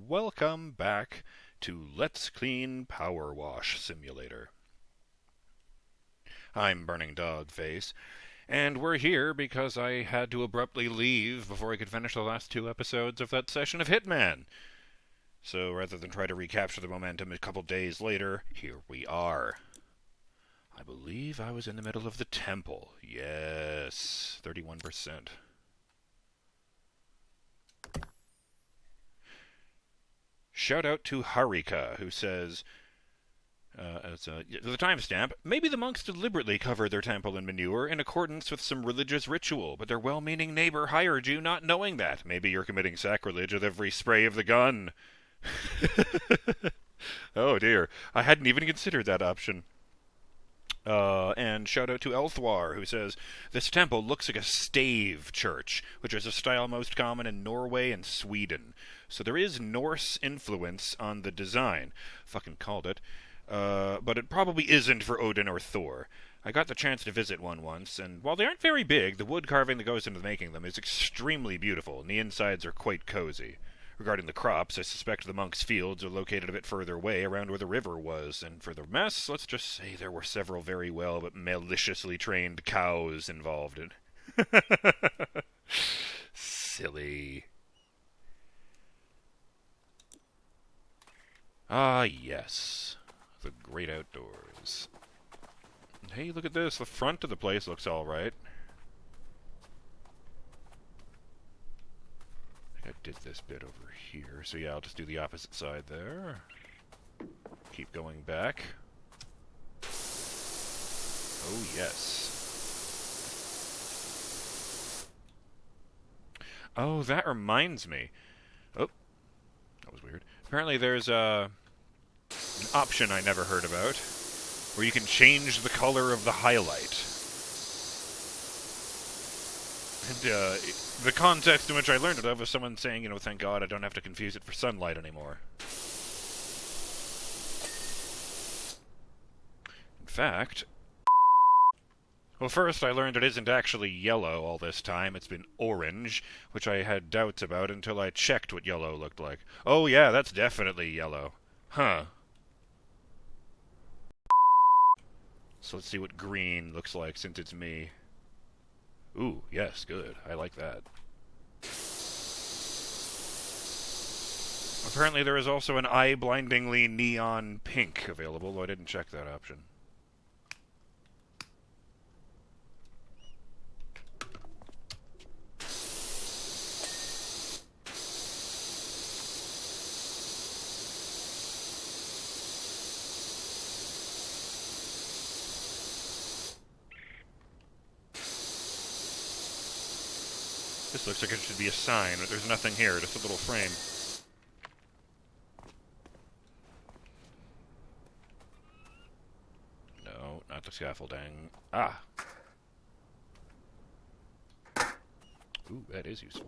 welcome back to Let's Clean PowerWash Simulator. I'm BurningDogFace, and we're here because I had to abruptly leave before I could finish the last two episodes of that session of Hitman. So rather than try to recapture the momentum a couple days later, here we are. I believe I was in the middle of the temple. Yes, 31%. Shout out to Harika, who says, the timestamp, maybe the monks deliberately covered their temple in manure in accordance with some religious ritual, but their well-meaning neighbor hired you not knowing that. Maybe you're committing sacrilege with every spray of the gun. Oh dear, I hadn't even considered that option. And shout out to Elthwar, who says, this temple looks like a stave church, which is a style most common in Norway and Sweden. So there is Norse influence on the design. Fucking called it. But it probably isn't for Odin or Thor. I got the chance to visit one once, and while they aren't very big, the wood carving that goes into making them is extremely beautiful, and the insides are quite cozy. Regarding the crops, I suspect the monks' fields are located a bit further away, around where the river was, and for the mess, let's just say there were several very well but maliciously trained cows involved in. Silly. Ah, yes. The great outdoors. Hey, look at this. The front of the place looks alright. I did this bit over here, so yeah, I'll just do the opposite side there. Keep going back. Oh, yes. Oh, that reminds me. Oh, that was weird. Apparently there's an option I never heard about, where you can change the color of the highlight. And the context in which I learned it of was someone saying, thank God I don't have to confuse it for sunlight anymore. In fact, well, first I learned it isn't actually yellow all this time, it's been orange, which I had doubts about until I checked what yellow looked like. Oh yeah, that's definitely yellow. Huh. So let's see what green looks like since it's me. Ooh, yes, good. I like that. Apparently there is also an eye-blindingly neon pink available, though I didn't check that option. This looks like it should be a sign, but there's nothing here, just a little frame. No, not the scaffolding. Ah! Ooh, that is useful.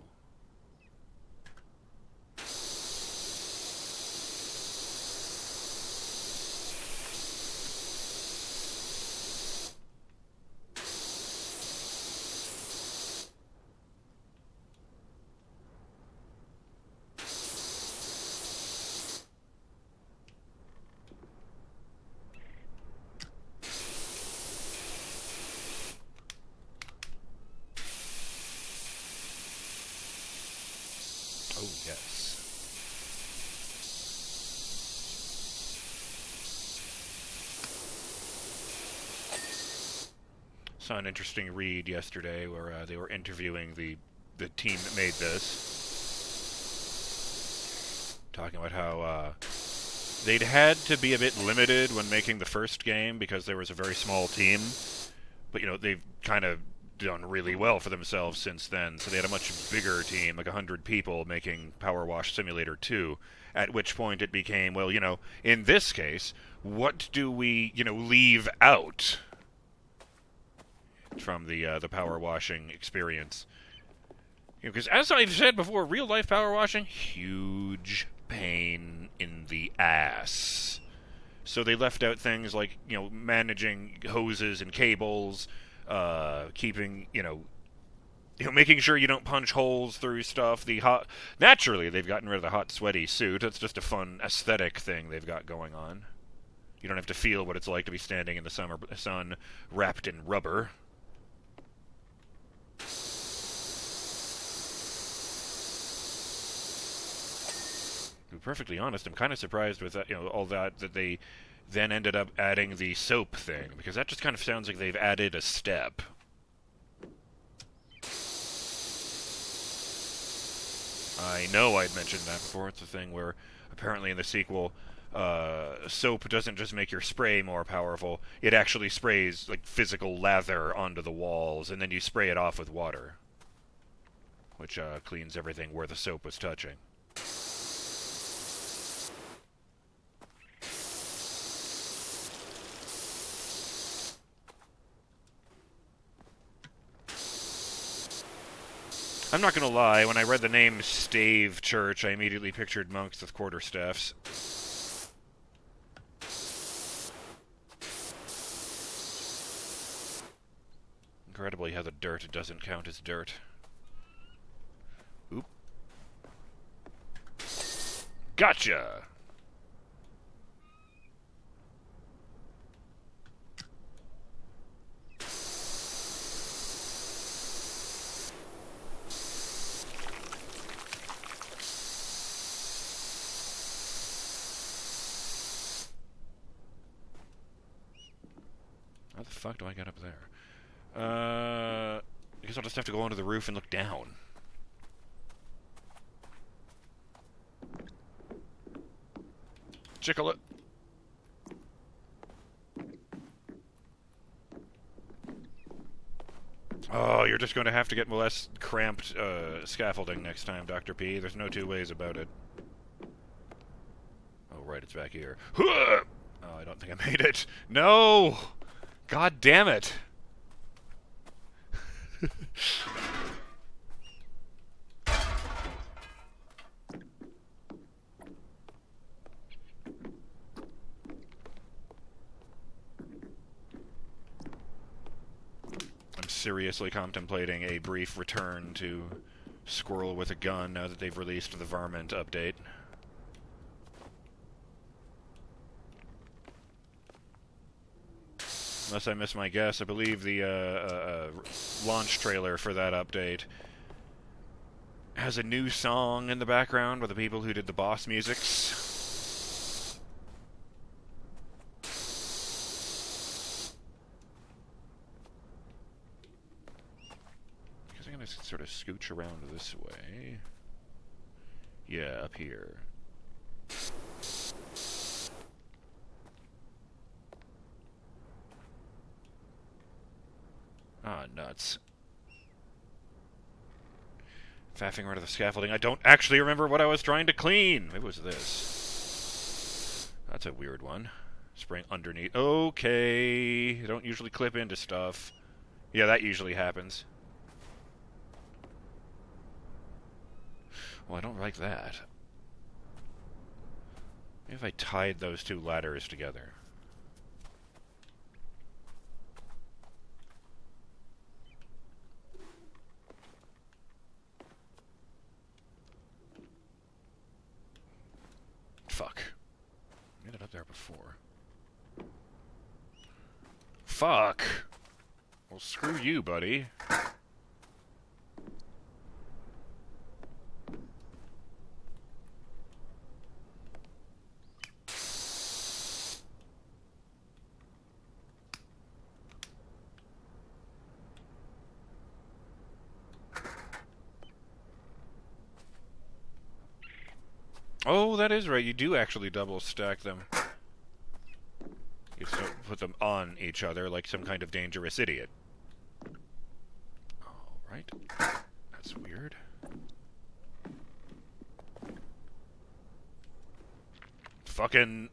Oh, yes. Saw an interesting read yesterday where they were interviewing the team that made this, talking about how they'd had to be a bit limited when making the first game because there was a very small team, but they've kind of done really well for themselves since then, so they had a much bigger team, like 100 people, making PowerWash Simulator 2, at which point it became, well, in this case, what do we, leave out from the power washing experience? Because as I've said before, real-life power washing, huge pain in the ass. So they left out things like, managing hoses and cables, keeping, making sure you don't punch holes through stuff. Naturally, they've gotten rid of the hot, sweaty suit. It's just a fun aesthetic thing they've got going on. You don't have to feel what it's like to be standing in the summer sun, wrapped in rubber. To be perfectly honest, I'm kind of surprised with that, all that they then ended up adding the soap thing, because that just kind of sounds like they've added a step. I know I'd mentioned that before. It's a thing where apparently in the sequel, soap doesn't just make your spray more powerful. It actually sprays like physical lather onto the walls, and then you spray it off with water, which cleans everything where the soap was touching. I'm not gonna lie, when I read the name Stave Church, I immediately pictured monks with quarterstaffs. Incredibly how the dirt doesn't count as dirt. Oop. Gotcha! How the fuck do I get up there? I guess I'll just have to go onto the roof and look down. Chickle it. Oh, you're just going to have to get less cramped scaffolding next time, Dr. P. There's no two ways about it. Oh, right, it's back here. Oh, I don't think I made it. No! God damn it! I'm seriously contemplating a brief return to Squirrel with a Gun now that they've released the Varmint update. Unless I miss my guess, I believe the launch trailer for that update has a new song in the background by the people who did the boss musics. I guess I'm gonna sort of scooch around this way. Yeah, up here. Ah, nuts. Faffing around the scaffolding. I don't actually remember what I was trying to clean. It was this. That's a weird one. Spring underneath. Okay. They don't usually clip into stuff. Yeah, that usually happens. Well, I don't like that. Maybe if I tied those two ladders together. Fuck. Made it up there before. Fuck! Well, screw you, buddy. Oh, that is right. You do actually double stack them. You just don't put them on each other like some kind of dangerous idiot. Alright. That's weird. Fucking...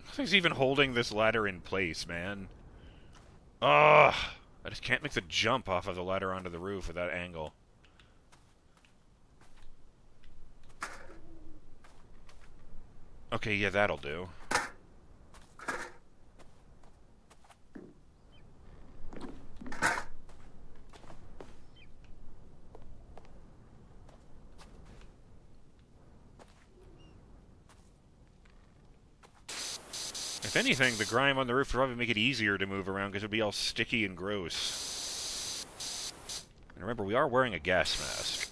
Nothing's even holding this ladder in place, man. Ugh! I just can't make the jump off of the ladder onto the roof at that angle. Okay, yeah, that'll do. If anything, the grime on the roof would probably make it easier to move around because it would be all sticky and gross. And remember, we are wearing a gas mask.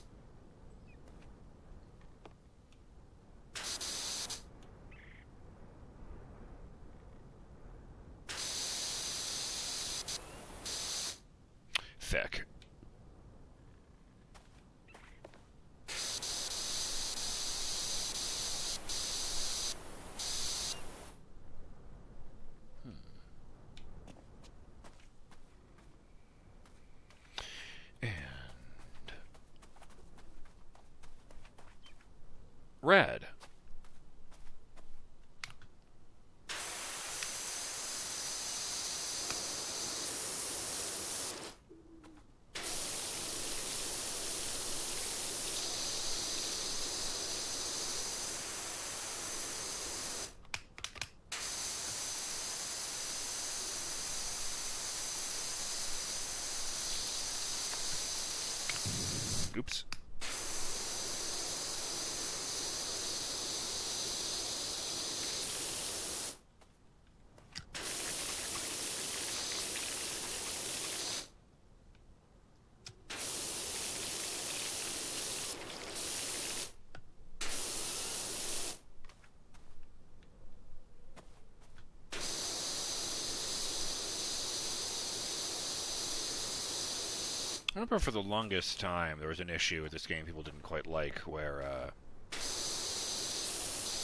Feck. Red. Oops. I remember for the longest time there was an issue with this game people didn't quite like where,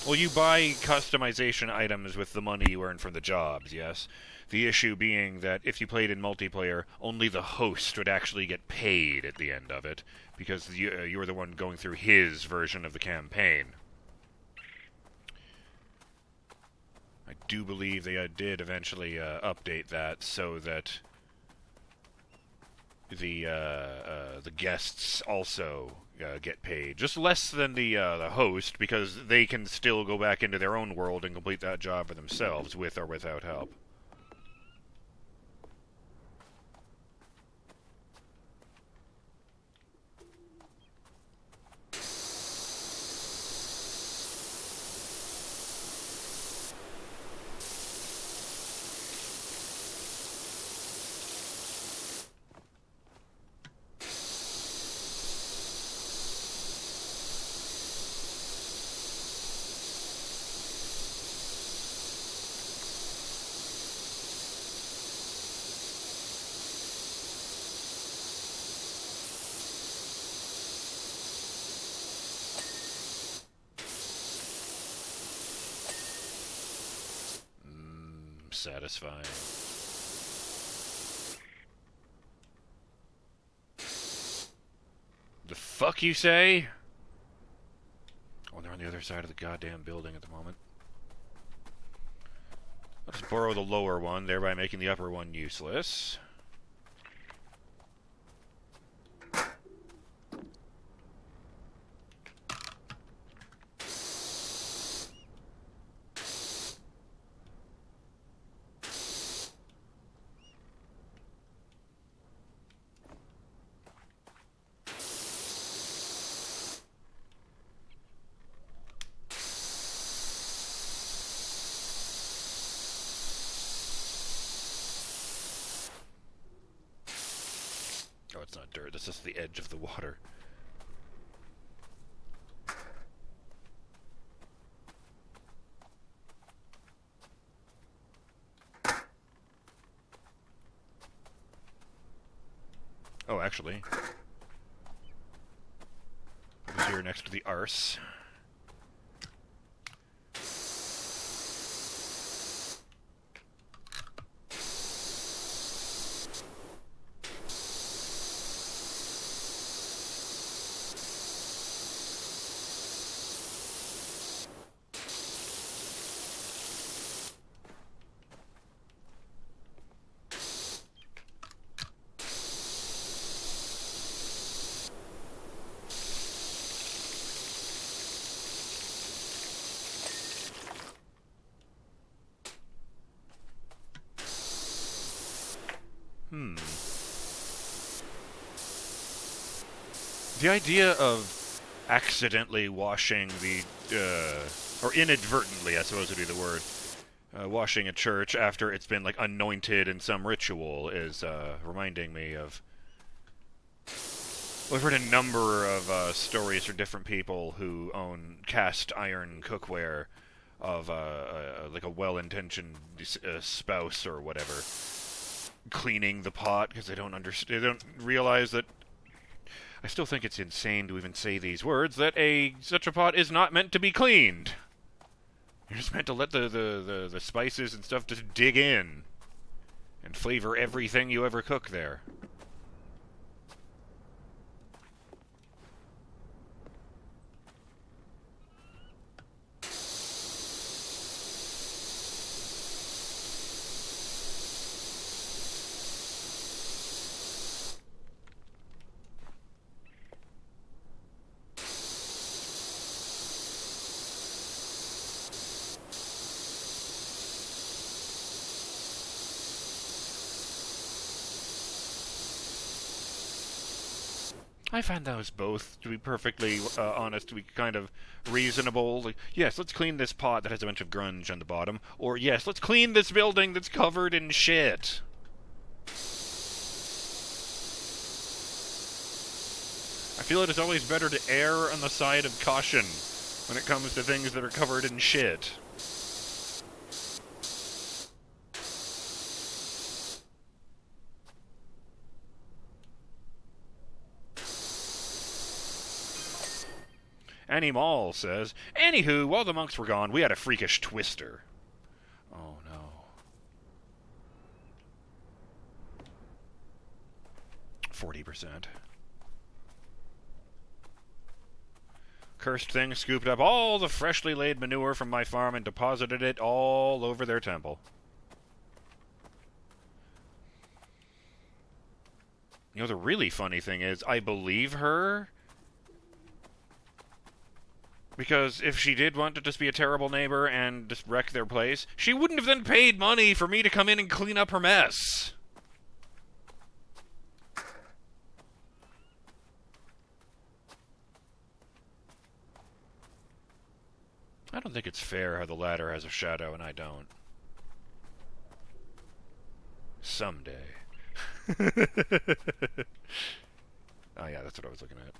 well, you buy customization items with the money you earn from the jobs, yes? The issue being that if you played in multiplayer, only the host would actually get paid at the end of it, because you were the one going through his version of the campaign. I do believe they did eventually update that so that the guests also get paid, just less than the host, because they can still go back into their own world and complete that job for themselves, with or without help. Satisfying. The fuck you say? Oh, they're on the other side of the goddamn building at the moment. Let's borrow the lower one, thereby making the upper one useless. Oh, it's not dirt, that's just the edge of the water. Oh, actually, it was here next to the arse. The idea of accidentally washing the, or inadvertently, I suppose would be the word, washing a church after it's been, like, anointed in some ritual is reminding me of... Well, I've heard a number of stories from different people who own cast iron cookware of like a well-intentioned spouse or whatever cleaning the pot because they don't understand, they don't realize that. I still think it's insane to even say these words, that such a pot is not meant to be cleaned. You're just meant to let the spices and stuff just dig in and flavor everything you ever cook there. I find those both, to be perfectly honest, to be kind of reasonable. Like, yes, let's clean this pot that has a bunch of grunge on the bottom. Or, yes, let's clean this building that's covered in shit. I feel it is always better to err on the side of caution when it comes to things that are covered in shit. Annie Mall says, anywho, while the monks were gone, we had a freakish twister. Oh, no. 40%. Cursed thing scooped up all the freshly laid manure from my farm and deposited it all over their temple. You know, the really funny thing is, I believe her... Because if she did want to just be a terrible neighbor and just wreck their place, she wouldn't have then paid money for me to come in and clean up her mess. I don't think it's fair how the ladder has a shadow and I don't. Someday. Oh yeah, that's what I was looking at.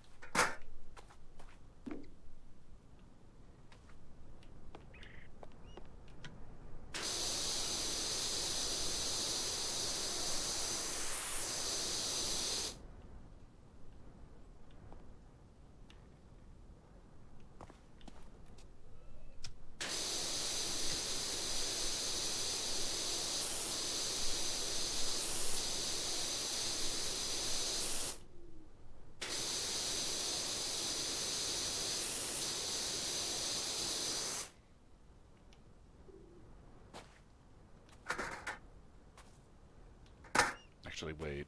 Actually, wait.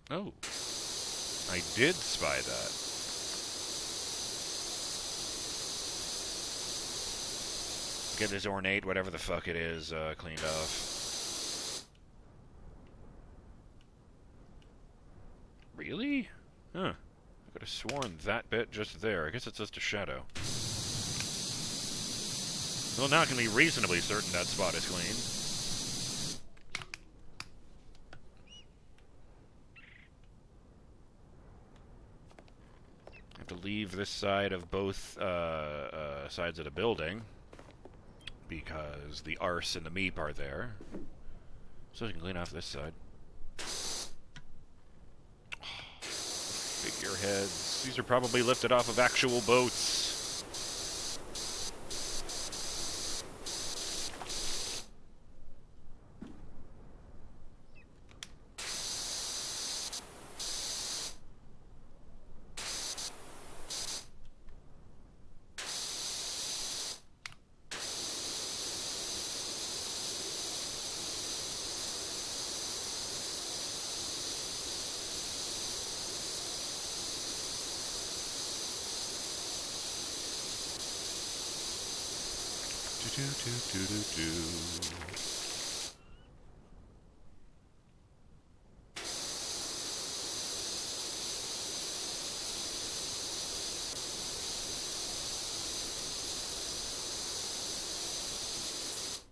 Oh. I did spy that. Get this ornate, whatever the fuck it is, cleaned off. Really? Huh. I could have sworn that bit just there. I guess it's just a shadow. Well, now I can be reasonably certain that spot is clean. To leave this side of both sides of the building because the arse and the meep are there, so I can clean off this side. Oh, figureheads. These are probably lifted off of actual boats.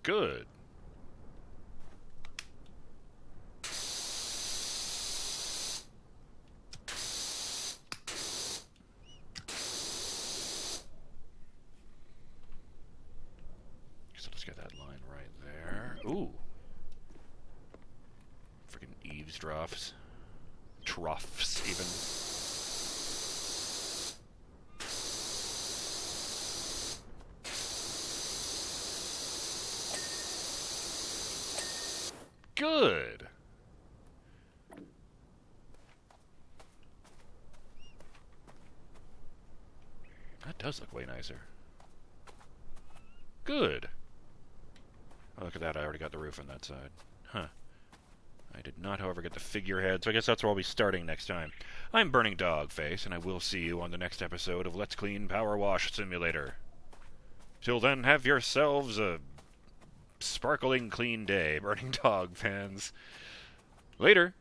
Good. So let's get that line right there. Ooh. Freaking eavesdrops. Troughs, even. Good. That does look way nicer. Good. Oh, look at that. I already got the roof on that side. Huh. I did not, however, get the figurehead, so I guess that's where I'll be starting next time. I'm BurningDogFace, and I will see you on the next episode of Let's Clean PowerWash Simulator. Till then, have yourselves a sparkling clean day, Burning Dog fans. Later.